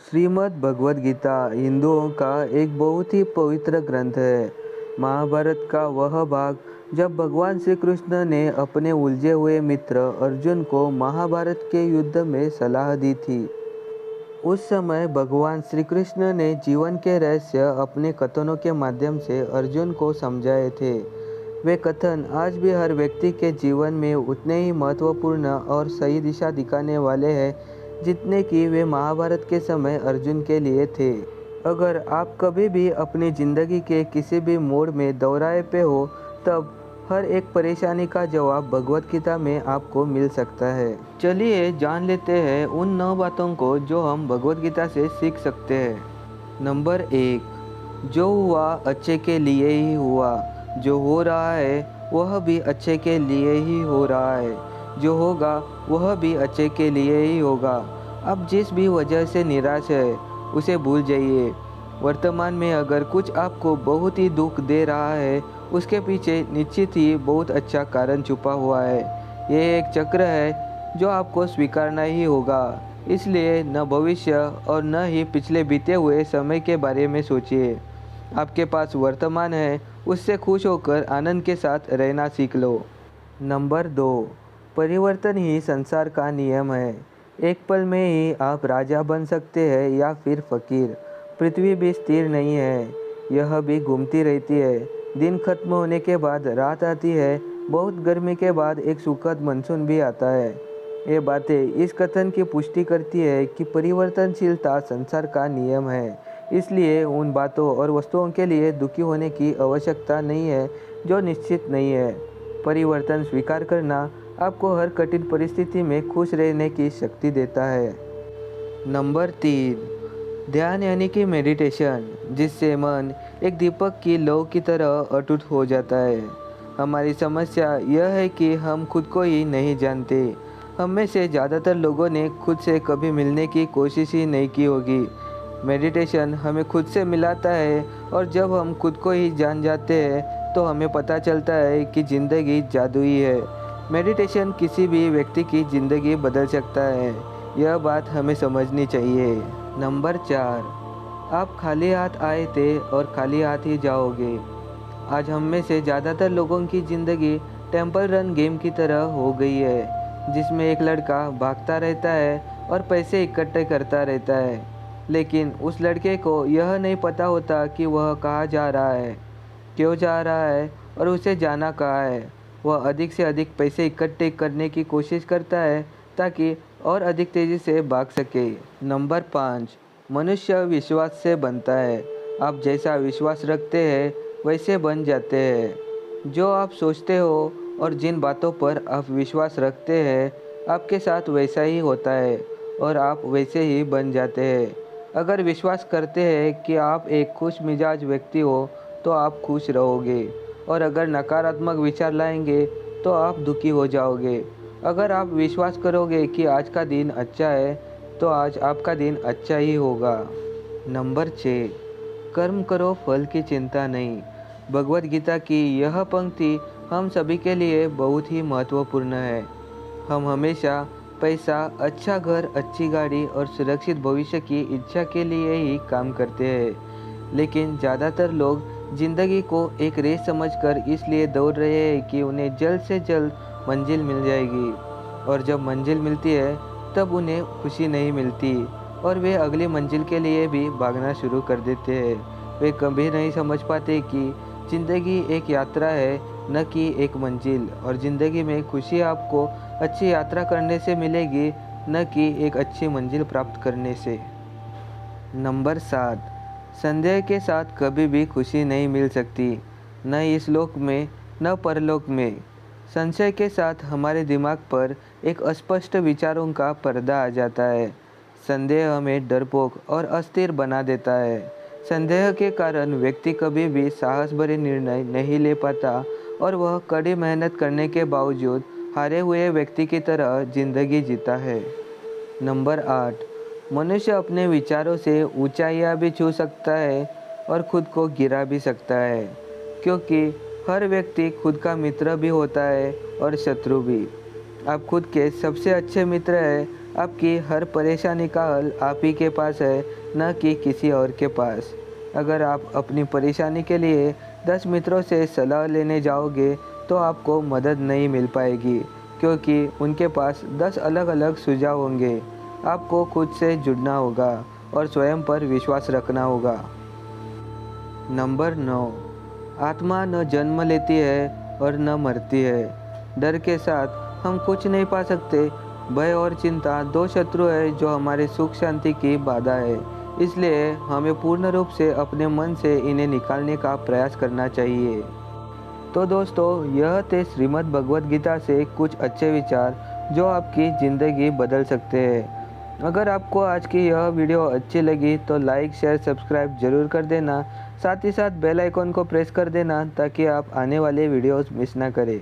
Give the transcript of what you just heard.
श्रीमद् भगवद गीता हिंदुओं का एक बहुत ही पवित्र ग्रंथ है। महाभारत का वह भाग जब भगवान श्री कृष्ण ने अपने उलझे हुए मित्र अर्जुन को महाभारत के युद्ध में सलाह दी थी। उस समय भगवान श्री कृष्ण ने जीवन के रहस्य अपने कथनों के माध्यम से अर्जुन को समझाए थे। वे कथन आज भी हर व्यक्ति के जीवन में उतने ही महत्वपूर्ण और सही दिशा दिखाने वाले हैं जितने कि वे महाभारत के समय अर्जुन के लिए थे। अगर आप कभी भी अपनी ज़िंदगी के किसी भी मोड़ में दोराहे पे हो, तब हर एक परेशानी का जवाब भगवद गीता में आपको मिल सकता है। चलिए जान लेते हैं उन 9 बातों को जो हम भगवद गीता से सीख सकते हैं। नंबर 1, जो हुआ अच्छे के लिए ही हुआ। जो हो रहा है वह भी अच्छे के लिए ही हो रहा है। जो होगा वह भी अच्छे के लिए ही होगा। आप जिस भी वजह से निराश है उसे भूल जाइए। वर्तमान में अगर कुछ आपको बहुत ही दुख दे रहा है, उसके पीछे निश्चित ही बहुत अच्छा कारण छुपा हुआ है। यह एक चक्र है जो आपको स्वीकारना ही होगा। इसलिए न भविष्य और न ही पिछले बीते हुए समय के बारे में सोचिए। आपके पास वर्तमान है, उससे खुश होकर आनंद के साथ रहना सीख लो। नंबर 2, परिवर्तन ही संसार का नियम है। एक पल में ही आप राजा बन सकते हैं या फिर फकीर। पृथ्वी भी स्थिर नहीं है, यह भी घूमती रहती है। दिन खत्म होने के बाद रात आती है, बहुत गर्मी के बाद एक सुखद मानसून भी आता है। ये बातें इस कथन की पुष्टि करती है कि परिवर्तनशीलता संसार का नियम है। इसलिए उन बातों और वस्तुओं के लिए दुखी होने की आवश्यकता नहीं है जो निश्चित नहीं है। परिवर्तन स्वीकार करना आपको हर कठिन परिस्थिति में खुश रहने की शक्ति देता है। नंबर 3, ध्यान यानी कि मेडिटेशन, जिससे मन एक दीपक की लौ की तरह अटूट हो जाता है। हमारी समस्या यह है कि हम खुद को ही नहीं जानते। हम में से ज़्यादातर लोगों ने खुद से कभी मिलने की कोशिश ही नहीं की होगी। मेडिटेशन हमें खुद से मिलाता है और जब हम खुद को ही जान जाते हैं तो हमें पता चलता है कि ज़िंदगी जादुई है। मेडिटेशन किसी भी व्यक्ति की ज़िंदगी बदल सकता है, यह बात हमें समझनी चाहिए। नंबर 4, आप खाली हाथ आए थे और खाली हाथ ही जाओगे। आज हम में से ज़्यादातर लोगों की ज़िंदगी टेम्पल रन गेम की तरह हो गई है, जिसमें एक लड़का भागता रहता है और पैसे इकट्ठे करता रहता है, लेकिन उस लड़के को यह नहीं पता होता कि वह कहाँ जा रहा है, क्यों जा रहा है और उसे जाना कहाँ है। वह अधिक से अधिक पैसे इकट्ठे करने की कोशिश करता है ताकि और अधिक तेज़ी से भाग सके। नंबर 5, मनुष्य विश्वास से बनता है। आप जैसा विश्वास रखते हैं वैसे बन जाते हैं। जो आप सोचते हो और जिन बातों पर आप विश्वास रखते हैं, आपके साथ वैसा ही होता है और आप वैसे ही बन जाते हैं। अगर विश्वास करते हैं कि आप एक खुश मिजाज व्यक्ति हो तो आप खुश रहोगे, और अगर नकारात्मक विचार लाएंगे तो आप दुखी हो जाओगे। अगर आप विश्वास करोगे कि आज का दिन अच्छा है तो आज आपका दिन अच्छा ही होगा। नंबर 6, कर्म करो फल की चिंता नहीं। भगवद गीता की यह पंक्ति हम सभी के लिए बहुत ही महत्वपूर्ण है। हम हमेशा पैसा, अच्छा घर, अच्छी गाड़ी और सुरक्षित भविष्य की इच्छा के लिए ही काम करते हैं, लेकिन ज़्यादातर लोग ज़िंदगी को एक रेस समझकर इसलिए दौड़ रहे हैं कि उन्हें जल्द से जल्द मंजिल मिल जाएगी, और जब मंजिल मिलती है तब उन्हें खुशी नहीं मिलती और वे अगली मंजिल के लिए भी भागना शुरू कर देते हैं। वे कभी नहीं समझ पाते कि ज़िंदगी एक यात्रा है, न कि एक मंजिल, और ज़िंदगी में खुशी आपको अच्छी यात्रा करने से मिलेगी, न कि एक अच्छी मंजिल प्राप्त करने से। नंबर 7, संदेह के साथ कभी भी खुशी नहीं मिल सकती, न इस लोक में न परलोक में। संशय के साथ हमारे दिमाग पर एक अस्पष्ट विचारों का पर्दा आ जाता है। संदेह हमें डरपोक और अस्थिर बना देता है। संदेह के कारण व्यक्ति कभी भी साहस भरे निर्णय नहीं ले पाता और वह कड़ी मेहनत करने के बावजूद हारे हुए व्यक्ति की तरह जिंदगी जीता है। नंबर 8, मनुष्य अपने विचारों से ऊंचाइयां भी छू सकता है और खुद को गिरा भी सकता है, क्योंकि हर व्यक्ति खुद का मित्र भी होता है और शत्रु भी। आप खुद के सबसे अच्छे मित्र हैं आपकी हर परेशानी का हल आप ही के पास है, न कि किसी और के पास। अगर आप अपनी परेशानी के लिए 10 मित्रों से सलाह लेने जाओगे तो आपको मदद नहीं मिल पाएगी, क्योंकि उनके पास 10 अलग-अलग सुझाव होंगे। आपको खुद से जुड़ना होगा और स्वयं पर विश्वास रखना होगा। नंबर 9, आत्मा न जन्म लेती है और न मरती है। डर के साथ हम कुछ नहीं पा सकते। भय और चिंता दो शत्रु है जो हमारे सुख शांति की बाधा है। इसलिए हमें पूर्ण रूप से अपने मन से इन्हें निकालने का प्रयास करना चाहिए। तो दोस्तों, यह थे श्रीमद् भगवत गीता से कुछ अच्छे विचार जो आपकी ज़िंदगी बदल सकते हैं। अगर आपको आज की यह वीडियो अच्छी लगी तो लाइक, शेयर, सब्सक्राइब जरूर कर देना। साथ ही साथ बेल आइकॉन को प्रेस कर देना ताकि आप आने वाले वीडियोस मिस ना करें।